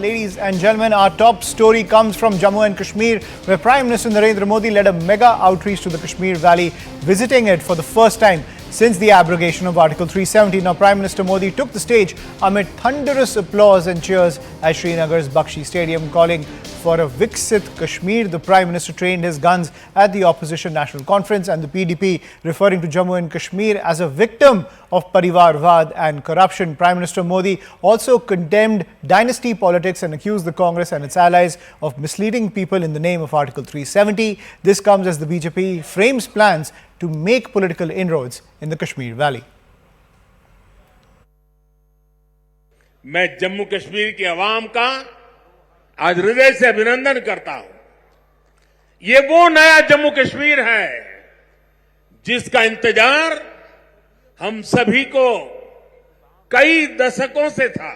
ladies and gentlemen, our top story comes from Jammu and Kashmir, where Prime Minister Narendra Modi led a mega outreach to the Kashmir Valley, visiting it for the first time since the abrogation of Article 370. Now, Prime Minister Modi took the stage amid thunderous applause and cheers at Srinagar's Bakshi Stadium, calling for a Viksit Kashmir. The Prime Minister trained his guns at the Opposition National Conference and the PDP, referring to Jammu and Kashmir as a victim of Parivarvad and corruption. Prime Minister Modi also condemned dynasty politics and accused the Congress and its allies of misleading people in the name of Article 370. This comes as the BJP frames plans to make political inroads in the Kashmir Valley. मैं जम्मू कश्मीर की आवाम का आज हृदय से अभिनंदन करता हूं। ये वो नया जम्मू कश्मीर है जिसका इंतजार हम सभी को कई दशकों से था।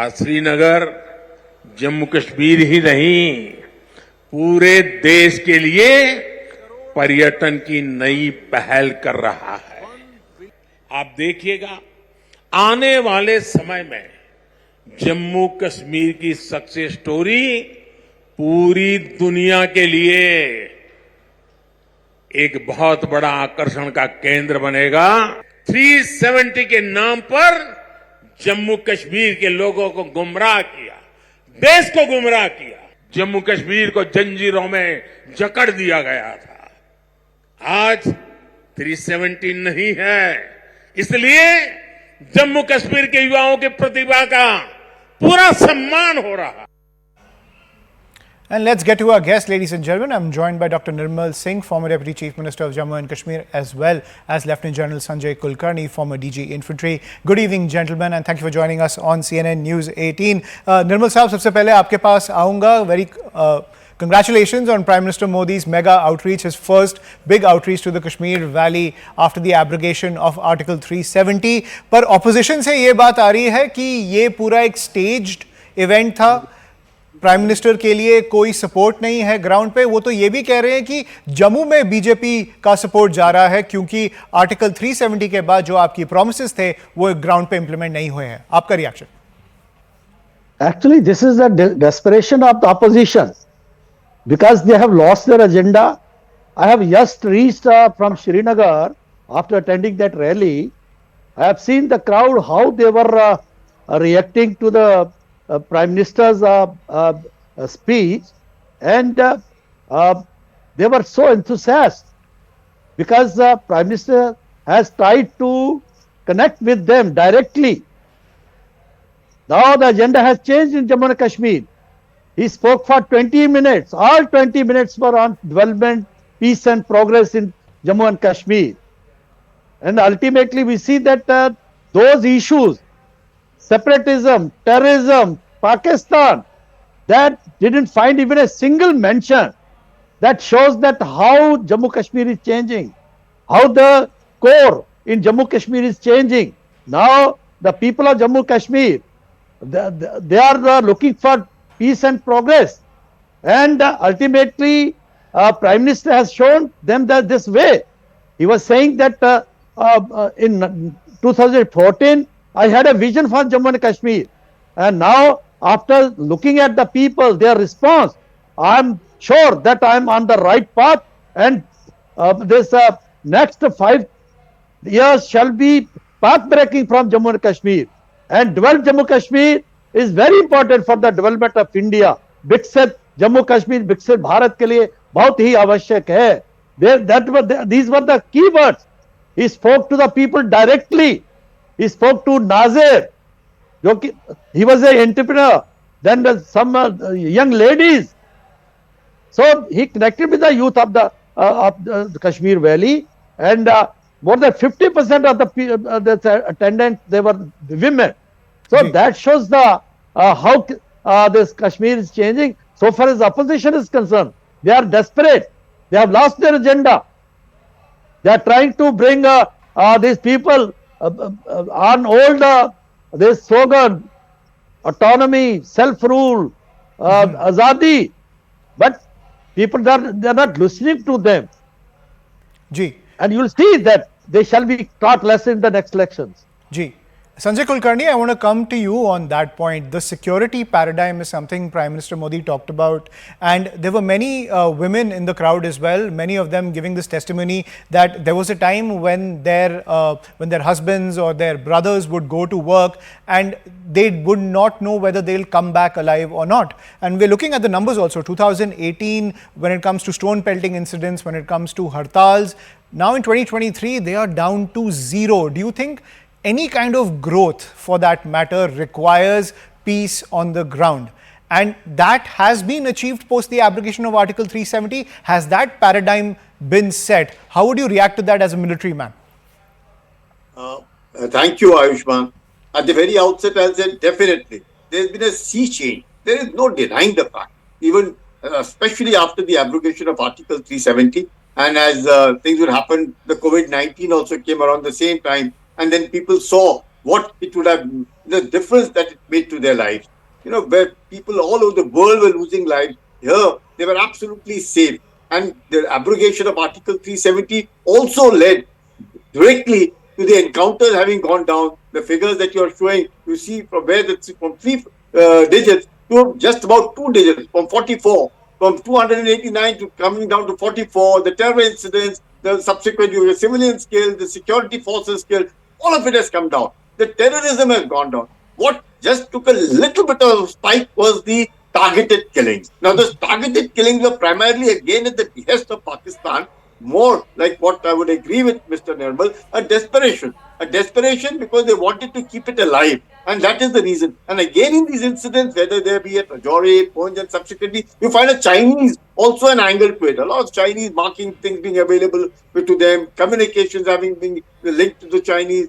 आज श्रीनगर जम्मू कश्मीर ही नहीं, पूरे देश के लिए पर्यटन की नई पहल कर रहा है। आप देखिएगा, आने वाले समय में जम्मू कश्मीर की सक्सेस स्टोरी पूरी दुनिया के लिए एक बहुत बड़ा आकर्षण का केंद्र बनेगा। 370 के नाम पर जम्मू कश्मीर के लोगों को गुमराह किया, देश को गुमराह किया। जम्मू कश्मीर को जंजीरों में जकड़ दिया गया था। आज 370 नहीं है, इसलिए जम्मू कश्मीर के युवाओं की प्रतिभा का पूरा सम्मान हो रहा है। And let's get to our guest, ladies and gentlemen. I'm joined by Dr. Nirmal Singh, former Deputy Chief Minister of Jammu and Kashmir, as well as Lieutenant General Sanjay Kulkarni, former DG Infantry. Good evening, gentlemen, and thank you for joining us on CNN News 18. Nirmal Saab, सबसे पहले आपके पास आऊँगा. Very congratulations on Prime Minister Modi's mega outreach, his first big outreach to the Kashmir Valley after the abrogation of Article 370. पर opposition से ये बात आ रही है कि ये पूरा एक staged event था, प्राइम मिनिस्टर के लिए कोई सपोर्ट नहीं है ग्राउंड पे। वो तो ये भी कह रहे हैं कि जम्मू में बीजेपी का सपोर्ट जा रहा है क्योंकि आर्टिकल 370 के बाद जो आपकी प्रोमिसेस थे वो ग्राउंड पे इंप्लीमेंट नहीं हुए हैं। आपका reaction? Actually, this is the desperation of the opposition because they have lost their agenda. I have just reached from Srinagar after attending that rally. I have seen the crowd, how they were reacting to the Prime Minister's speech, and they were so enthusiastic because the Prime Minister has tried to connect with them directly. Now the agenda has changed in Jammu and Kashmir. He spoke for 20 minutes. All 20 minutes were on development, peace and progress in Jammu and Kashmir. And ultimately we see that those issues, separatism, terrorism, Pakistan, that didn't find even a single mention. That shows that how Jammu Kashmir is changing, how the core in Jammu Kashmir is changing. Now the people of Jammu Kashmir, they are looking for peace and progress, and ultimately Prime Minister has shown them that this way. He was saying that in 2014 I had a vision for Jammu and Kashmir, and now after looking at the people, their response, I am sure that I am on the right path, and this next 5 years shall be path breaking from Jammu and Kashmir, and develop Jammu Kashmir is very important for the development of India. Viksit Jammu Kashmir, Viksit Bharat के लिए बहुत ही आवश्यक है. These were the keywords. He spoke to the people directly. He spoke to Nazir. He was an entrepreneur. Then some young ladies. So he connected with the youth of the Kashmir Valley, and more than 50% of the attendants, they were women. So that shows the how this Kashmir is changing. So far as opposition is concerned, they are desperate. They have lost their agenda. They are trying to bring these people on old this slogan, autonomy, self-rule, azadi. But people, they are not listening to them. Ji. And you will see that they shall be taught lesson in the next elections. Ji. Sanjay Kulkarni, I want to come to you on that point. The security paradigm is something Prime Minister Modi talked about, and there were many women in the crowd as well. Many of them giving this testimony that there was a time when their husbands or their brothers would go to work and they would not know whether they'll come back alive or not. And we're looking at the numbers also. 2018, when it comes to stone pelting incidents, when it comes to hartals, now in 2023 they are down to zero. Do you think any kind of growth, for that matter, requires peace on the ground? And that has been achieved post the abrogation of Article 370. Has that paradigm been set? How would you react to that as a military man? Thank you, Ayushman. At the very outset, I said definitely there's been a sea change. There is no denying the fact, even especially after the abrogation of Article 370. And as things would happen, the COVID-19 also came around the same time. And then people saw what it would have, the difference that it made to their lives. Where people all over the world were losing lives, here they were absolutely safe. And the abrogation of Article 370 also led directly to the encounters having gone down. The figures that you are showing, you see from where from 3 digits to just about 2 digits, from 44, from 289 to coming down to 44, the terror incidents, the subsequent civilians killed, the security forces killed, all of it has come down. The terrorism has gone down. What just took a little bit of spike was the targeted killings. Now, those targeted killings were primarily again at the behest of Pakistan, more like what I would agree with Mr. Nirmal, a desperation. A desperation because they wanted to keep it alive. And that is the reason. And again, in these incidents, whether they be at Rajouri, Poonch, and subsequently, you find a Chinese also an angle to it. A lot of Chinese marking things being available to them, communications having been linked to the Chinese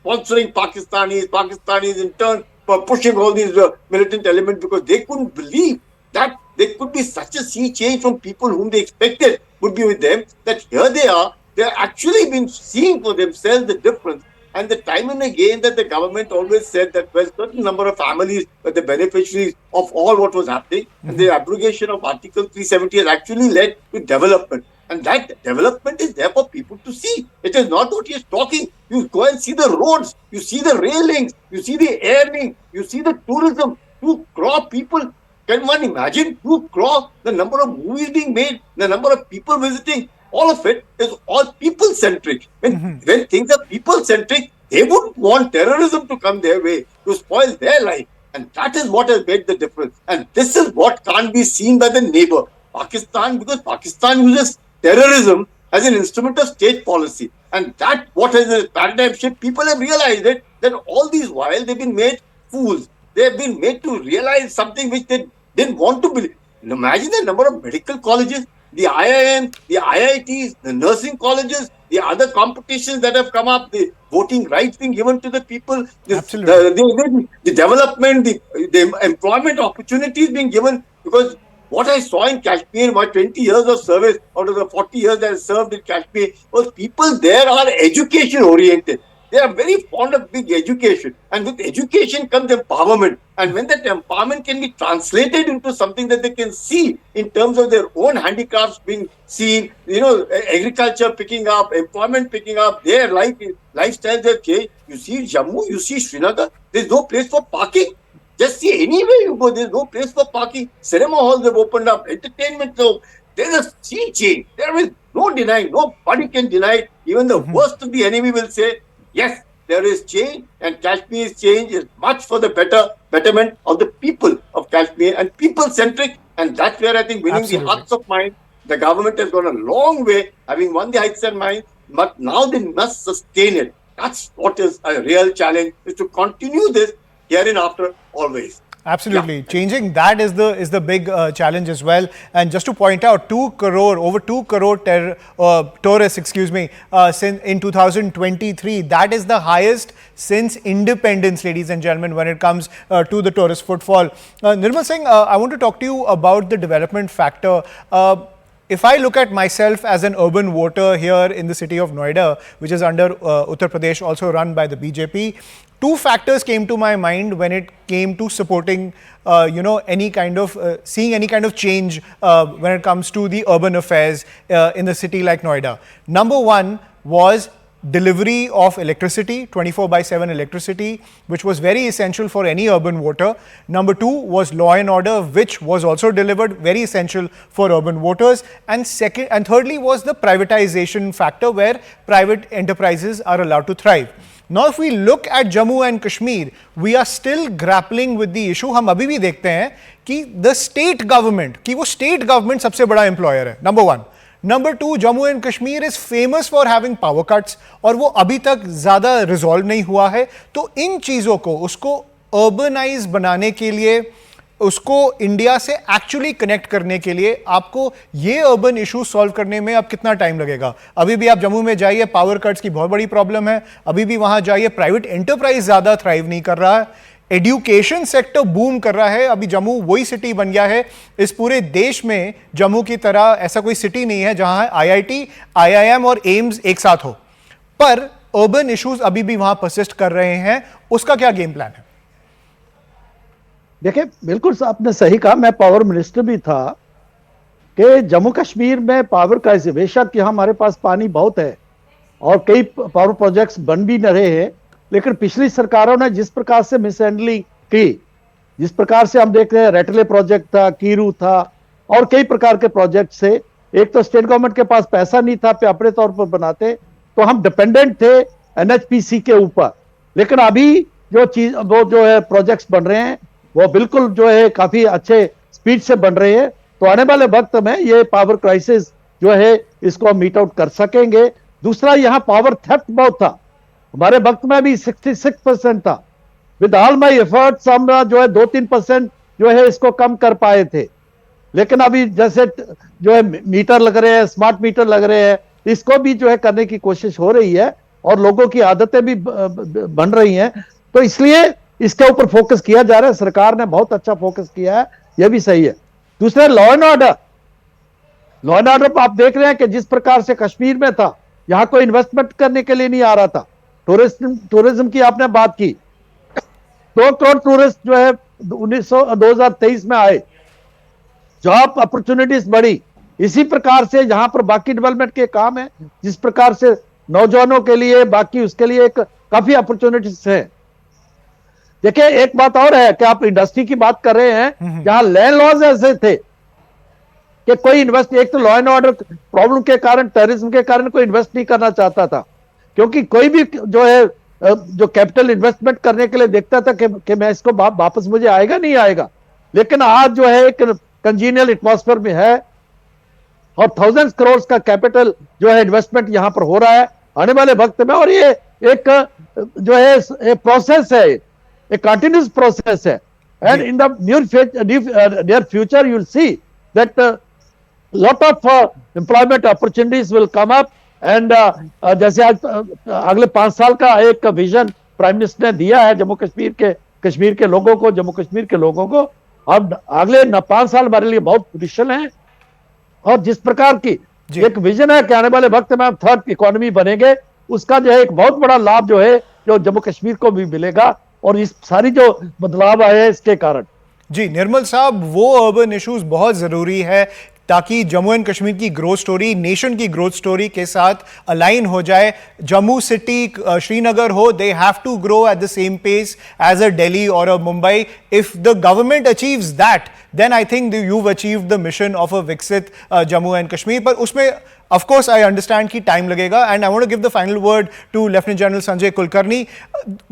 sponsoring Pakistanis in turn for pushing all these militant elements because they couldn't believe that there could be such a sea change from people whom they expected would be with them, that here they are, they're actually been seeing for themselves the difference. And the time and again that the government always said that, well, certain number of families were the beneficiaries of all what was happening. And the abrogation of Article 370 has actually led to development. And that development is there for people to see. It is not what he is talking. You go and see the roads, you see the railings, you see the airling, you see the tourism. You cross people. Can one imagine? You cross the number of movies being made, the number of people visiting. All of it is all people-centric. When things are people-centric, they wouldn't want terrorism to come their way, to spoil their life. And that is what has made the difference. And this is what can't be seen by the neighbor, Pakistan, because Pakistan uses terrorism as an instrument of state policy. And that, what is a paradigm shift, people have realized it, that all these while they've been made fools. They have been made to realize something which they didn't want to believe. Imagine the number of medical colleges, the IIM, the IITs, the nursing colleges, the other competitions that have come up, the voting rights being given to the people, the development, the employment opportunities being given. Because what I saw in Kashmir, my 20 years of service out of the 40 years that I served in Kashmir, was people there are education oriented. They are very fond of big education. And with education comes empowerment. And when that empowerment can be translated into something that they can see in terms of their own handicrafts being seen, agriculture picking up, employment picking up, their lifestyles have changed. You see Jammu, you see Srinagar, there's no place for parking. Just see anywhere you go, there's no place for parking. Cinema halls have opened up, entertainment. So there's a sea change. There is no denying, nobody can deny it. Even the worst of the enemy will say, yes, there is change, and Kashmir's change is much for the betterment of the people of Kashmir and people-centric. And that's where I think winning the hearts of mind, the government has gone a long way, having won the hearts and minds, but now they must sustain it. That's what is a real challenge, is to continue this hereinafter always. Absolutely. Yeah. Changing that is the big challenge as well. And just to point out, over 2 crore tourists, since in 2023, that is the highest since independence, ladies and gentlemen, when it comes to the tourist footfall. Nirmal Singh, I want to talk to you about the development factor. If I look at myself as an urban voter here in the city of Noida, which is under Uttar Pradesh, also run by the BJP, two factors came to my mind when it came to supporting, any kind of, seeing any kind of change when it comes to the urban affairs in the city like Noida. Number one was delivery of electricity, 24/7 electricity, which was very essential for any urban voter. Number two was law and order, which was also delivered, very essential for urban voters. And thirdly was the privatization factor, where private enterprises are allowed to thrive. Now, if we look at Jammu and Kashmir, we are still grappling with the issue. हम अभी भी देखते हैं कि the state government, कि वो state government सबसे बड़ा employer है, number one. Number two, Jammu and Kashmir is famous for having power cuts, और वो अभी तक ज्यादा रिजॉल्व नहीं हुआ है. तो इन चीजों को, उसको अर्बनाइज बनाने के लिए, उसको इंडिया से एक्चुअली कनेक्ट करने के लिए आपको ये अर्बन इशू सॉल्व करने में अब कितना टाइम लगेगा? अभी भी आप जम्मू में जाइए, पावर कट्स की बहुत बड़ी प्रॉब्लम है. अभी भी वहां जाइए, प्राइवेट एंटरप्राइज ज्यादा थ्राइव नहीं कर रहा है. एजुकेशन सेक्टर बूम कर रहा है. अभी जम्मू वही सिटी बन गया है. इस पूरे देश में जम्मू की तरह ऐसा कोई सिटी नहीं है जहां आईआईटी, आईआईएम और एम्स एक साथ हो. पर अर्बन इश्यूज अभी भी वहां परसिस्ट कर रहे हैं. उसका क्या गेम प्लान है? देखिए, बिल्कुल आपने सही कहा. मैं पावर मिनिस्टर भी था कि जम्मू कश्मीर में पावर का, बेशक कि हमारे पास पानी बहुत है और कई पावर प्रोजेक्ट्स बन भी न रहे हैं, लेकिन पिछली सरकारों ने जिस प्रकार से मिसहैंडलिंग की, जिस प्रकार से हम देख रहे हैं, रेटले प्रोजेक्ट था, कीरू था और कई प्रकार के प्रोजेक्ट से, एक तो स्टेट गवर्नमेंट के पास पैसा नहीं था पे अपने तौर पर बनाते, तो हम डिपेंडेंट थे एनएचपीसी के ऊपर. लेकिन अभी वो जो है प्रोजेक्ट्स बन रहे हैं, वो बिल्कुल जो है काफी अच्छे स्पीड से बन रहे हैं. तो आने वाले वक्त में ये पावर क्राइसिस जो है इसको मीट आउट कर सकेंगे. दूसरा, यहाँ पावर थेफ्ट बहुत था. हमारे वक्त में भी 66% था. विद ऑल माई एफर्ट्स हम जो है 2-3% जो है इसको कम कर पाए थे. लेकिन अभी जैसे जो है मीटर लग रहे हैं, स्मार्ट मीटर लग रहे हैं, इसको भी जो है करने की कोशिश हो रही है और लोगों की आदतें भी बन रही हैं. तो इसलिए इसके ऊपर फोकस किया जा रहा है. सरकार ने बहुत अच्छा फोकस किया है, यह भी सही है. दूसरा, law and order. Law and order आप देख रहे हैं कि जिस प्रकार से कश्मीर में था, यहां कोई इन्वेस्टमेंट करने के लिए नहीं आ रहा था. टूरिज्म की आपने बात की, 2 करोड़ टूरिस्ट जो है 2023 में आए, जॉब अपॉर्चुनिटीज बढ़ी. इसी प्रकार से यहां पर बाकी डेवलपमेंट के काम है, जिस प्रकार से नौजवानों के लिए, बाकी उसके लिए एक काफी अपॉर्चुनिटीज है. देखिए, एक बात और है कि आप इंडस्ट्री की बात कर रहे हैं, जहां लैंड लॉज ऐसे थे कि कोई इन्वेस्ट, एक तो लॉ एंड ऑर्डर प्रॉब्लम के कारण, टेररिज्म के कारण कोई इन्वेस्ट नहीं करना चाहता था, क्योंकि कोई भी जो है जो कैपिटल इन्वेस्टमेंट करने के लिए देखता था कि मैं इसको वापस मुझे आएगा नहीं आएगा. लेकिन आज जो है एक कंजीनियल एटमॉस्फेयर में है और थाउजेंड्स करोड़ का कैपिटल जो है इन्वेस्टमेंट यहां पर हो रहा है आने वाले वक्त में. और ये एक जो है प्रोसेस है, a continuous process है. And in the near future you will see that lot of employment opportunities will come up. And जैसे आज अगले 5 साल का एक विजन प्राइम मिनिस्टर ने दिया है कश्मीर के लोगों को, जम्मू कश्मीर के लोगों को. अब अगले 5 साल हमारे लिए बहुत क्रुशियल हैं. और जिस प्रकार की एक विजन है कि आने वाले वक्त में हम थर्ड इकोनॉमी बनेंगे, उसका जो है एक बहुत बड़ा लाभ जो है जो जम्मू कश्मीर को भी मिलेगा. और इस सारी जो बदलाव आए हैं इसके कारण. जी निर्मल साहब, वो अर्बन इश्यूज बहुत जरूरी है ताकि जम्मू एंड कश्मीर की ग्रोथ स्टोरी नेशन की ग्रोथ स्टोरी के साथ अलाइन हो जाए. जम्मू सिटी, श्रीनगर हो, they have to grow at the same pace as a Delhi और a Mumbai. If the government achieves that, then I think you've achieved the mission of a Viksit Jammu and Kashmir. But उसमें of course I understand कि time लगेगा, and I want to give the final word to Lieutenant General Sanjay Kulkarni.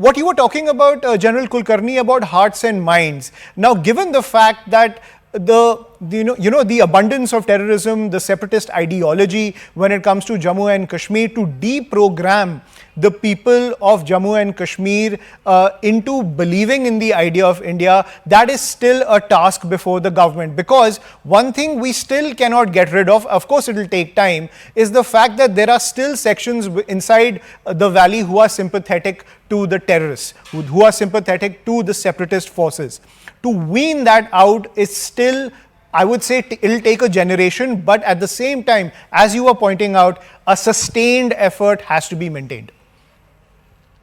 What you were talking about, General Kulkarni, about hearts and minds. Now, given the fact that the abundance of terrorism, the separatist ideology when it comes to Jammu and Kashmir, to deprogram the people of Jammu and Kashmir into believing in the idea of India, that is still a task before the government. Because one thing we still cannot get rid of course it will take time, is the fact that there are still sections inside the valley who are sympathetic to the terrorists, who are sympathetic to the separatist forces. To wean that out is still, I would say, it'll take a generation, but at the same time, as you were pointing out, a sustained effort has to be maintained.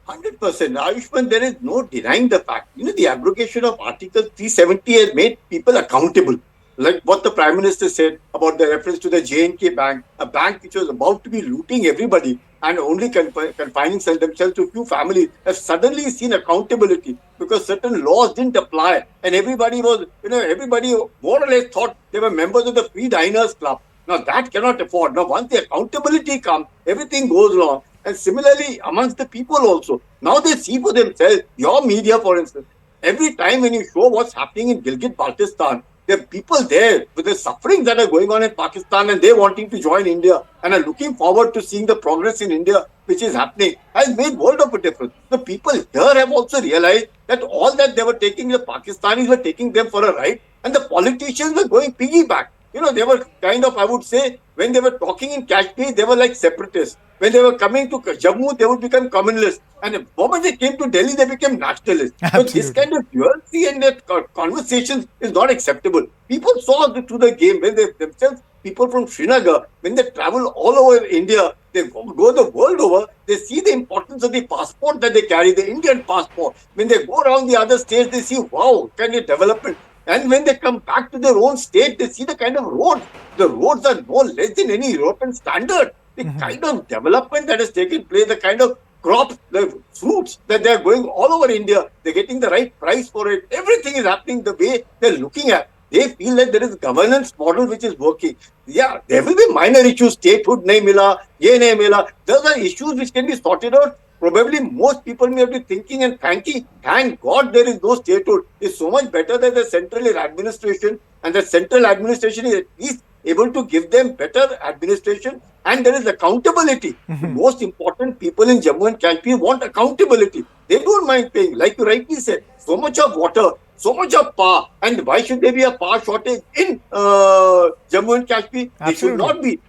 100%. Ayushman, there is no denying the fact. The abrogation of Article 370 has made people accountable. like what the Prime Minister said about the reference to the J&K Bank, a bank which was about to be looting everybody and only confining themselves to a few families, have suddenly seen accountability because certain laws didn't apply, and everybody was, everybody more or less thought they were members of the Free Diners Club. Now that cannot afford. Now once the accountability comes, everything goes wrong. And similarly amongst the people also. Now they see for themselves. Your media, for instance, every time when you show what's happening in Gilgit-Baltistan, there are people there with the sufferings that are going on in Pakistan and they wanting to join India and are looking forward to seeing the progress in India which is happening, has made world of a difference. The people here have also realized that all that they were taking, the Pakistanis were taking them for a ride, and the politicians were going piggyback. They were kind of, I would say, when they were talking in Kashmir, they were like separatists. When they were coming to Jammu, they would become communalists. And the moment they came to Delhi, they became nationalists. So this kind of duality and that conversations is not acceptable. People saw through the game when they themselves, people from Srinagar, when they travel all over India, they go the world over, they see the importance of the passport that they carry, the Indian passport. When they go around the other states, they see, wow, kind of development. And when they come back to their own state, they see the kind of roads. The roads are no less than any European standard. The kind of development that has taken place, the kind of crops, the fruits that they are going all over India, they're getting the right price for it. Everything is happening the way they're looking at. They feel like there is a governance model which is working. Yeah, there will be minor issues, statehood nahi mila, ye nahi mila. Those are issues which can be sorted out. Probably most people may be thinking and thank God there is no statehood. It's so much better that the central administration and the central administration is at least able to give them better administration and there is accountability. The most important people in Jammu and Kashmir want accountability. They don't mind paying. Like you rightly said, so much of water, so much of power. And why should there be a power shortage in Jammu and Kashmir? They should not be.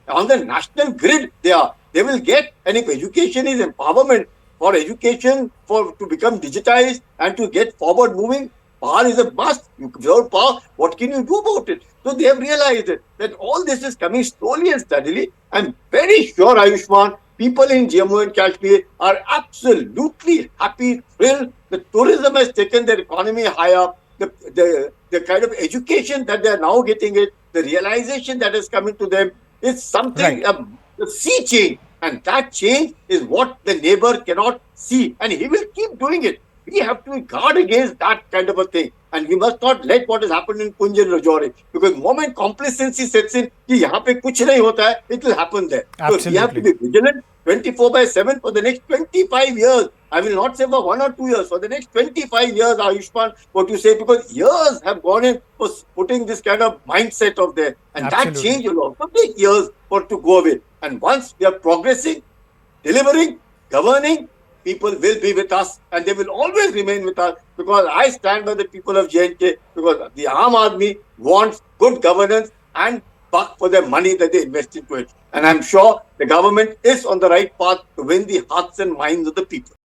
On the national grid, they will get, and if education is empowerment for education, to become digitized and to get forward moving, power is a must. Without power, what can you do about it? So they have realized that all this is coming slowly and steadily. I'm very sure, Ayushman, people in Jammu and Kashmir are absolutely happy, thrilled. The tourism has taken their economy higher. The kind of education that they are now getting the realization that is coming to them is something, a sea change. And that change is what the neighbor cannot see. And he will keep doing it. We have to guard against that kind of a thing. And we must not let what has happened in Punj and Rajouri. Because the moment complacency sets in, कि यहाँ पे कुछ नहीं होता है, it will happen there. Absolutely. So we have to be vigilant 24/7 for the next 25 years. I will not say for 1 or 2 years. For the next 25 years, Ayushman, what you say, because years have gone in for putting this kind of mindset of there. And Absolutely. that change will also take years for it to go away. And once we are progressing, delivering, governing, people will be with us and they will always remain with us because I stand by the people of J&K because the Aam Aadmi wants good governance and buck for their money that they invest into it. And I'm sure the government is on the right path to win the hearts and minds of the people.